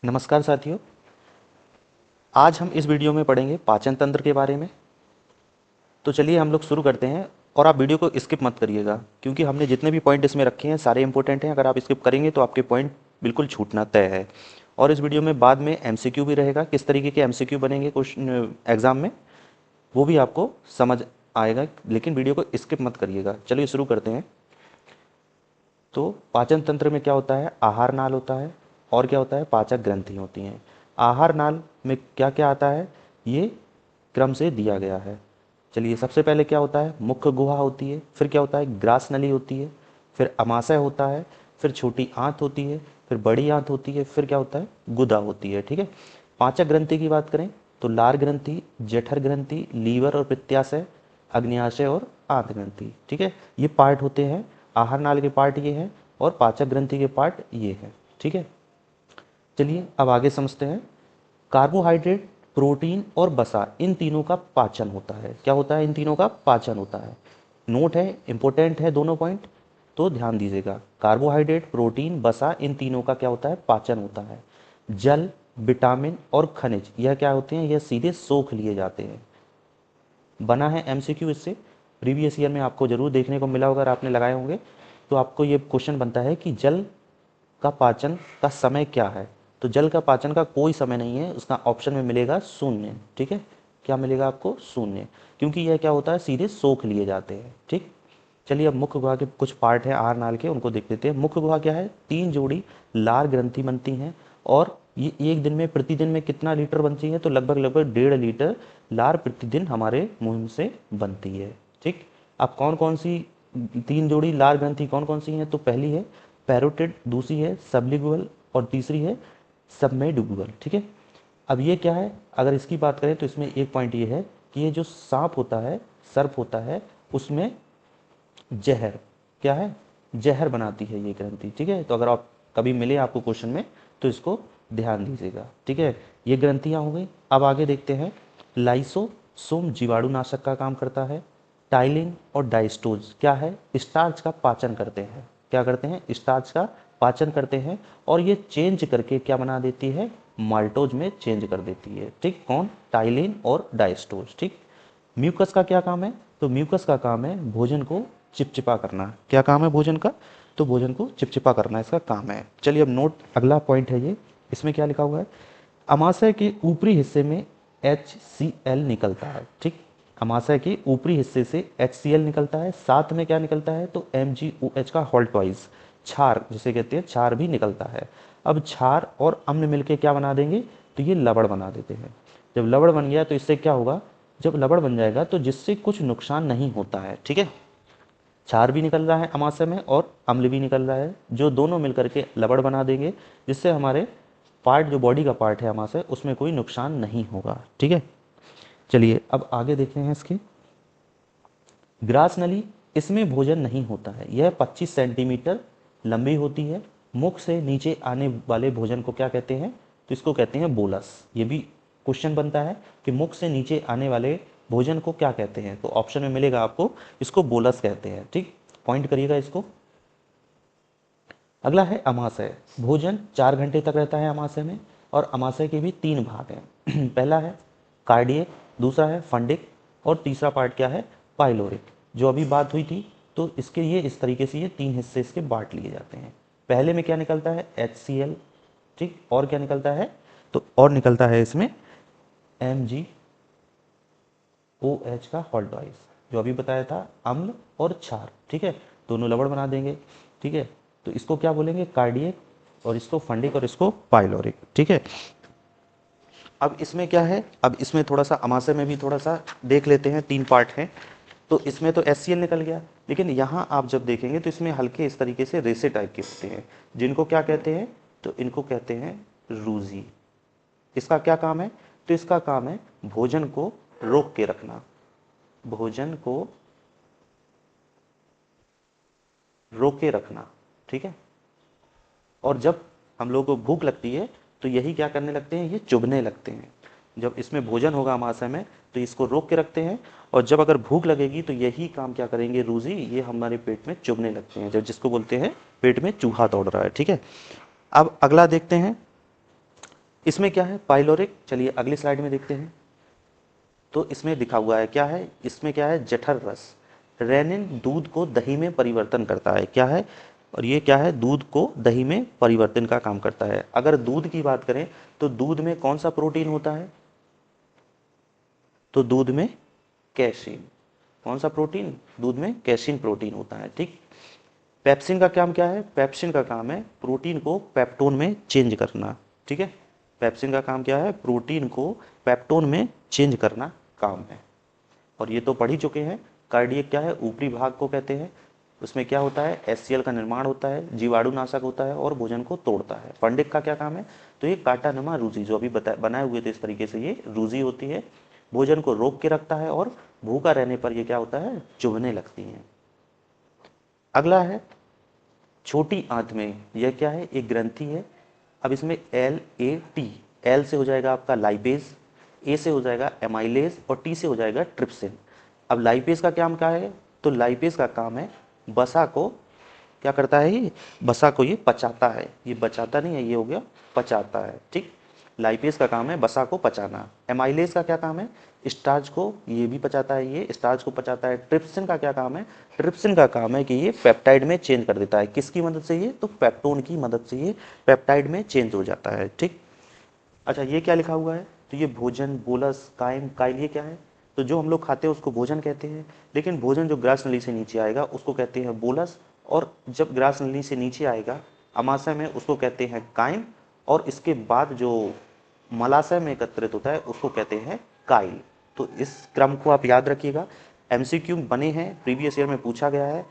नमस्कार साथियों, आज हम इस वीडियो में पढ़ेंगे पाचन तंत्र के बारे में। तो चलिए हम लोग शुरू करते हैं और आप वीडियो को स्किप मत करिएगा क्योंकि हमने जितने भी पॉइंट इसमें रखे हैं सारे इंपॉर्टेंट हैं। अगर आप स्किप करेंगे तो आपके पॉइंट बिल्कुल छूटना तय है। और इस वीडियो में बाद में एमसीक्यू भी रहेगा, किस तरीके के एमसीक्यू बनेंगे क्वेश्चन एग्जाम में वो भी आपको समझ आएगा, लेकिन वीडियो को स्किप मत करिएगा। चलिए शुरू करते हैं। तो पाचन तंत्र में क्या होता है? आहार नाल होता है और क्या होता है? पाचक ग्रंथि होती हैं। आहार नाल में क्या क्या आता है ये क्रम से दिया गया है। चलिए सबसे पहले क्या होता है? मुख्य गुहा होती है, फिर क्या होता है? ग्रास नली होती है, फिर अमाशय होता है, फिर छोटी आंत होती है, फिर बड़ी आंत होती है, फिर क्या होता है? गुदा होती है। ठीक है। पाचक ग्रंथि की बात करें तो लार ग्रंथि, जठर ग्रंथि, लीवर और पित्ताशय, अग्न्याशय और आंत ग्रंथि। ठीक है, ये पार्ट होते हैं। आहार नाल के पार्ट ये हैं और पाचक ग्रंथि के पार्ट ये हैं। ठीक है, चलिए अब आगे समझते हैं। कार्बोहाइड्रेट, प्रोटीन और वसा, इन तीनों का पाचन होता है। क्या होता है? इन तीनों का पाचन होता है। नोट है, इंपॉर्टेंट है दोनों पॉइंट, तो ध्यान दीजिएगा। कार्बोहाइड्रेट, प्रोटीन, वसा, इन तीनों का क्या होता है? पाचन होता है। जल, विटामिन और खनिज यह क्या होते हैं? यह सीधे सोख लिए जाते हैं। बना है एमसीक्यू इससे, प्रीवियस ईयर में आपको जरूर देखने को मिला होगा। अगर आपने लगाए होंगे तो आपको ये क्वेश्चन बनता है कि जल का पाचन का समय क्या है। तो जल का पाचन का कोई समय नहीं है, उसका ऑप्शन में मिलेगा शून्य। ठीक है, क्या मिलेगा आपको? शून्य, क्योंकि यह क्या होता है? सीधे सोख लिए जाते हैं। ठीक, चलिए अब मुख्य गुहा के कुछ पार्ट हैं आहार नाल के, उनको देख लेते हैं। मुख्य गुहा क्या है? 3 जोड़ी लार ग्रंथि बनती हैं और ये एक दिन में, प्रतिदिन में कितना लीटर बनती है? तो लगभग लगभग 1.5 लीटर लार प्रतिदिन हमारे मुंह से बनती है। ठीक, अब कौन कौन सी 3 जोड़ी लार ग्रंथि कौन कौन सी हैं? तो पहली है पैरोटिड, दूसरी है सबलिंगुअल और तीसरी है सबमेंडिबुलर। ठीक है, अब ये क्या है? अगर इसकी बात करें तो इसमें एक पॉइंट ये है कि ये जो सांप होता है, सर्प होता है, उसमें जहर क्या है? जहर बनाती है ये ग्रंथि। ठीक है, तो अगर आप कभी मिले आपको क्वेश्चन में तो इसको ध्यान दीजिएगा। ठीक है, ये ग्रंथियां हो गई। अब आगे देखते हैं। लाइसोसोम जीवाणुनाशक का काम करता है। टाइलिन और डाइस्टोज क्या है? स्टार्च का पाचन करते हैं। क्या करते हैं? स्टार्च का पाचन करते हैं और ये चेंज करके क्या बना देती है? माल्टोज में चेंज कर देती है। ठीक, कौन? टाइलिन और डाइस्टोज। ठीक, म्यूकस का क्या काम है? तो म्यूकस का काम है भोजन को चिपचिपा करना। क्या काम है भोजन का? तो भोजन को चिपचिपा करना इसका काम है। चलिए अब नोट, अगला पॉइंट है ये, इसमें क्या लिखा हुआ है? अमाशय के ऊपरी हिस्से में HCl निकलता है। ठीक, अमाशय के ऊपरी हिस्से से HCl निकलता है, साथ में क्या निकलता है? तो MgOH का होल्टवाइज, क्षार जिसे कहते हैं, क्षार भी निकलता है। अब क्षार और अम्ल मिलके क्या बना देंगे? तो ये लवण बना देते हैं। जब लवण बन गया तो इससे क्या होगा? जब लवण बन जाएगा तो जिससे कुछ नुकसान नहीं होता है। ठीक है, क्षार भी निकल रहा है अमाशय में और अम्ल भी निकल रहा है, जो दोनों मिलकर के लवण बना देंगे, जिससे हमारे पार्ट, जो बॉडी का पार्ट है अमाशय, उसमें कोई नुकसान नहीं होगा। ठीक है, चलिए अब आगे देखते हैं इसके। ग्रास नली, इसमें भोजन नहीं होता है। यह 25 सेंटीमीटर लंबी होती है। मुख से नीचे आने वाले भोजन को क्या कहते हैं? तो इसको कहते हैं बोलस। ये भी क्वेश्चन बनता है कि मुख से नीचे आने वाले भोजन को क्या कहते हैं, तो ऑप्शन में मिलेगा आपको, इसको बोलस कहते हैं। ठीक, पॉइंट करिएगा इसको। अगला है अमाशय। भोजन 4 घंटे तक रहता है अमाशय में और अमाशय के भी 3 भाग हैं। पहला है कार्डियक, दूसरा है फंडिक और तीसरा पार्ट क्या है? पाइलोरिक। जो अभी बात हुई थी, तो इसके ये इस तरीके से ये 3 हिस्से इसके बांट लिए जाते हैं। पहले में क्या निकलता है? HCl। ठीक, और क्या निकलता है? तो और निकलता है इसमें MgOH का होल्टवाइज, जो अभी बताया था, अम्ल और क्षार। ठीक है, दोनों लवण बना देंगे। ठीक है, तो इसको क्या बोलेंगे? कार्डियक, और इसको फंडिक और इसको पाइलोरिक। ठीक है, अब इसमें क्या है? अब इसमें थोड़ा सा अमाशय में भी थोड़ा सा देख लेते हैं। 3 पार्ट हैं, तो इसमें तो HCl निकल गया, लेकिन यहाँ आप जब देखेंगे तो इसमें हल्के इस तरीके से रेसे टाइप के होते हैं, जिनको क्या कहते हैं? तो इनको कहते हैं रूजी। इसका क्या काम है? तो इसका काम है भोजन को रोक के रखना, भोजन को रोके रखना। ठीक है, और जब हम लोग को भूख लगती है तो यही क्या करने लगते हैं? ये चुभने लगते हैं। जब इसमें भोजन होगा अमाशय में तो इसको रोक के रखते हैं, और जब अगर भूख लगेगी तो यही काम क्या करेंगे? रूजी, ये हमारे पेट में चुभने लगते हैं, जब जिसको बोलते हैं पेट में चूहा दौड़ रहा है। ठीक है, अब अगला देखते हैं। इसमें क्या है, पाइलोरिक। चलिए अगली स्लाइड में देखते हैं। तो इसमें दिखा हुआ है क्या है, इसमें क्या है, जठर रस। रेनिन दूध को दही में परिवर्तन करता है, क्या है, और ये क्या है, दूध को दही में परिवर्तन का काम करता है। अगर दूध की बात करें तो दूध में कौन सा प्रोटीन होता है, तो दूध में कैसीन। कौन सा प्रोटीन, दूध में कैसीन प्रोटीन होता है, ठीक। पेप्सिन का काम क्या है, पेप्सिन का काम है प्रोटीन को पेप्टोन में चेंज करना, ठीक है। पेप्सिन का काम क्या है, प्रोटीन को पेप्टोन में चेंज करना काम है। और ये तो पढ़ ही चुके हैं। कार्डियक क्या है, ऊपरी भाग को कहते हैं। उसमें क्या होता है, HCl का निर्माण होता है, जीवाणुनाशक होता है और भोजन को तोड़ता है। पंडिक का क्या काम है, तो ये कांटानुमा रूजी, जो अभी बनाए हुए थे इस तरीके से, ये रूजी होती है, भोजन को रोक के रखता है और भूखा रहने पर ये क्या होता है, चुभने लगती है। अगला है छोटी आंत में, यह क्या है, एक ग्रंथि है। अब इसमें LAT, एल से हो जाएगा आपका लाइपेज, ए से हो जाएगा एमाइलेज और टी से हो जाएगा ट्रिप्सिन। अब लाइपेज का काम क्या है, तो लाइपेज का काम है बसा को क्या करता है, ये बसा को ये पचाता है, ये बचाता नहीं है, ये हो गया पचाता है, ठीक। लाइपेज का काम है बसा को पचाना। एमाइलेज का क्या काम है, स्टार्च को ये भी पचाता है, ये स्टार्च को पचाता है। ट्रिप्सिन का क्या काम है, ट्रिप्सिन का काम है कि ये पेप्टाइड में चेंज कर देता है। किसकी मदद से, ये तो पेप्टोन की मदद से ये पेप्टाइड में चेंज हो जाता है, ठीक। अच्छा ये क्या लिखा हुआ है, तो ये भोजन, बोलस, काइम, काइल, ये क्या है, तो जो हम लोग खाते हैं उसको भोजन कहते हैं, लेकिन भोजन जो ग्रास नली से नीचे आएगा उसको कहते हैं बोलस, और जब ग्रास नली से नीचे आएगा अमाशय में उसको कहते हैं काइम, और इसके बाद जो मलाशय में एकत्रित होता है उसको कहते हैं काइल। तो इस क्रम को आप याद रखिएगा। MCQ बने हैं, प्रीवियस ईयर में पूछा गया है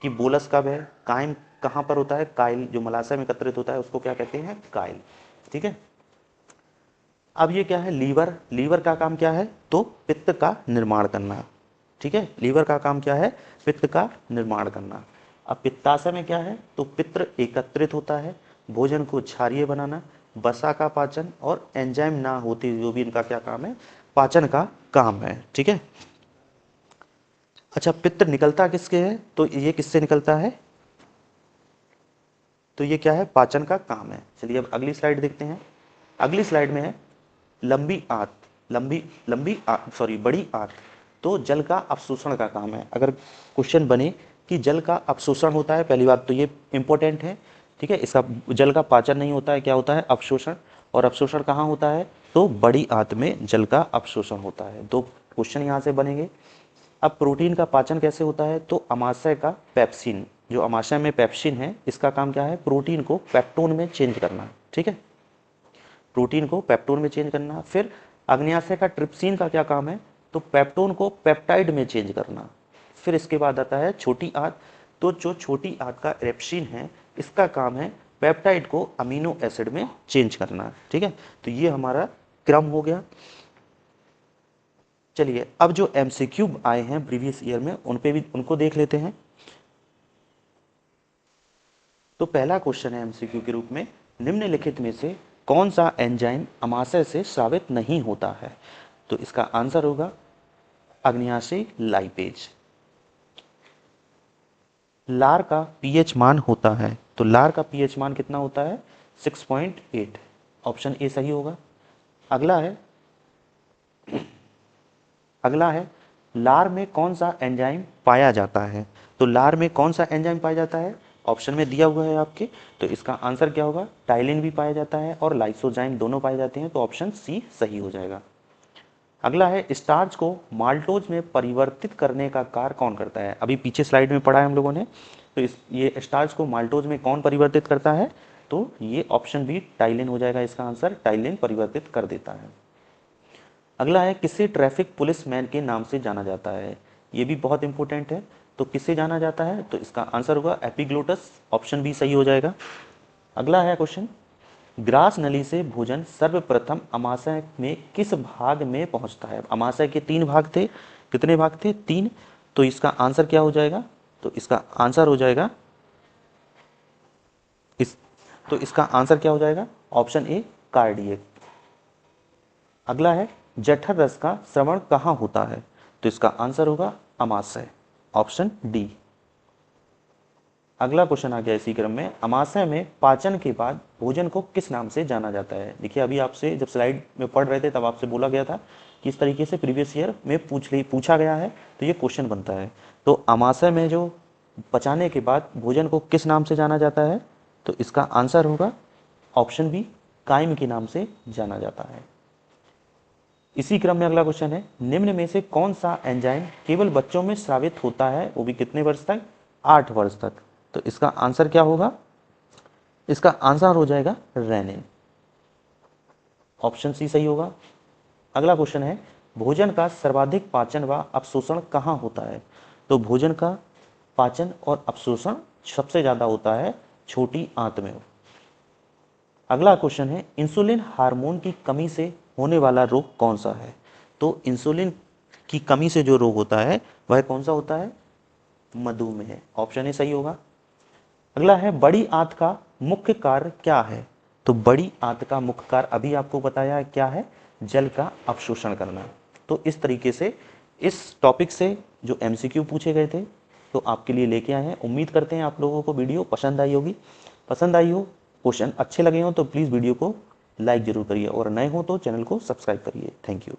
कि बोलस कब है, काइम कहाँ पर होता है, काइल जो मलाशय में एकत्रित होता है उसको क्या कहते हैं, काइल, ठीक है। अब ये क्या है, लीवर। लीवर का काम क्या है, तो पित्त का निर्माण करना, ठीक है। लीवर का काम क्या है, पित्त का निर्माण करना। अब पित्ताशय में क्या है, तो पित्त एकत्रित होता है, भोजन को क्षारीय बनाना, वसा का पाचन, और एंजाइम ना होते जो भी इनका क्या काम है, पाचन का काम है, ठीक है। अच्छा पित्त निकलता किसके है, तो ये किससे निकलता है, तो ये क्या है, पाचन का काम है। चलिए अब अगली स्लाइड देखते हैं। अगली स्लाइड में है लंबी आंत। लंबी लंबी सॉरी बड़ी आंत, तो जल का अवशोषण का काम है। अगर क्वेश्चन बने कि जल का अवशोषण होता है, पहली बात तो ये इंपॉर्टेंट है, ठीक है। इसका जल का पाचन नहीं होता है, क्या होता है, अवशोषण। और अवशोषण कहाँ होता है, तो बड़ी आंत में जल का अवशोषण होता है। दो क्वेश्चन यहाँ से बनेंगे। अब प्रोटीन का पाचन कैसे होता है, तो अमाशय का पेप्सिन, जो अमाशय में पेप्सिन है इसका काम क्या है, प्रोटीन को पेप्टोन में चेंज करना, ठीक है। प्रोटीन को पेप्टोन में चेंज करना। फिर अग्न्याशय का ट्रिप्सिन का क्या काम है, तो पेप्टोन को पेप्टाइड में चेंज करना। फिर इसके बाद आता है छोटी आंत। तो जो छोटी आंत का एप्सिन है इसका काम है पेप्टाइड को अमीनो एसिड में चेंज करना, ठीक है। तो ये हमारा क्रम हो गया। चलिए अब जो MCQ आए हैं प्रीवियस ईयर में उन पे भी उनको देख लेते हैं। तो पहला क्वेश्चन है MCQ के रूप में, निम्नलिखित में से कौन सा एंजाइम अमाशय से स्रावित नहीं होता है, तो इसका आंसर होगा अग्न्याशयी लाइपेज। लार का पीएच मान होता है, तो लार का पीएच मान कितना होता है, 6.8। ऑप्शन ए सही होगा। अगला है लार में कौन सा एंजाइम पाया जाता है, तो लार में कौन सा एंजाइम पाया जाता है, ऑप्शन में दिया हुआ है आपके। तो इसका आंसर क्या होगा, टाइलिन भी पाया जाता है और लाइसोजाइम दोनों पाए जाते हैं, तो ऑप्शन सी सही हो जाएगा। अगला है स्टार्च को माल्टोज में परिवर्तित करने का कार्य कौन करता है। अभी पीछे स्लाइड में पढ़ा है हम लोगों ने, तो ये स्टार्च को माल्टोज में कौन परिवर्तित करता है, तो ये ऑप्शन बी टाइलिन हो जाएगा। इसका आंसर टाइलिन परिवर्तित कर देता है। अगला है किसे ट्रैफिक पुलिस मैन के नाम से जाना जाता है, ये भी बहुत इंपॉर्टेंट है। तो किसे जाना जाता है, तो इसका आंसर होगा एपिग्लोटस, ऑप्शन बी सही हो जाएगा। अगला है क्वेश्चन, ग्रास नली से भोजन सर्वप्रथम अमाशय में किस भाग में पहुंचता है। अमाशय के 3 भाग थे, कितने भाग थे, 3। तो इसका आंसर क्या हो जाएगा, तो इसका आंसर हो जाएगा इसका आंसर क्या हो जाएगा, ऑप्शन ए कार्डियक। अगला है जठर रस का श्रवण कहाँ होता है, तो इसका आंसर होगा अमाशय, ऑप्शन डी। अगला क्वेश्चन आ गया इसी क्रम में, अमाशय में पाचन के बाद भोजन को किस नाम से जाना जाता है। देखिए अभी आपसे जब स्लाइड में पढ़ रहे थे तब आपसे बोला गया था कि इस तरीके से प्रीवियस ईयर में पूछा गया है, तो ये क्वेश्चन बनता है। तो अमाशय में जो पचाने के बाद भोजन को किस नाम से जाना जाता है, तो इसका आंसर होगा ऑप्शन बी, काइम के नाम से जाना जाता है। इसी क्रम में अगला क्वेश्चन है, निम्न में से कौन सा एंजाइम केवल बच्चों में स्रावित होता है, वो भी कितने वर्ष तक, 8 वर्ष तक। तो इसका आंसर क्या होगा, इसका आंसर हो जाएगा रेनिन, ऑप्शन सी सही होगा। अगला क्वेश्चन है, भोजन का सर्वाधिक पाचन व अवशोषण कहाँ होता है। तो भोजन का पाचन और अवशोषण सबसे ज्यादा होता है छोटी आंत में। अगला क्वेश्चन है, इंसुलिन हार्मोन की कमी से होने वाला रोग कौन सा है। तो इंसुलिन की कमी से जो रोग होता है वह कौन सा होता है, मधुमेह, ऑप्शन ए सही होगा। अगला है, बड़ी आंत का मुख्य कार्य क्या है। तो बड़ी आंत का मुख्य कार्य अभी आपको बताया है क्या है, जल का अवशोषण करना। तो इस तरीके से इस टॉपिक से जो एमसीक्यू पूछे गए थे तो आपके लिए लेके आए हैं। उम्मीद करते हैं आप लोगों को वीडियो पसंद आई होगी। पसंद आई हो, क्वेश्चन अच्छे लगे हो तो प्लीज़ वीडियो को लाइक जरूर करिए और नए हो तो चैनल को सब्सक्राइब करिए। Thank you.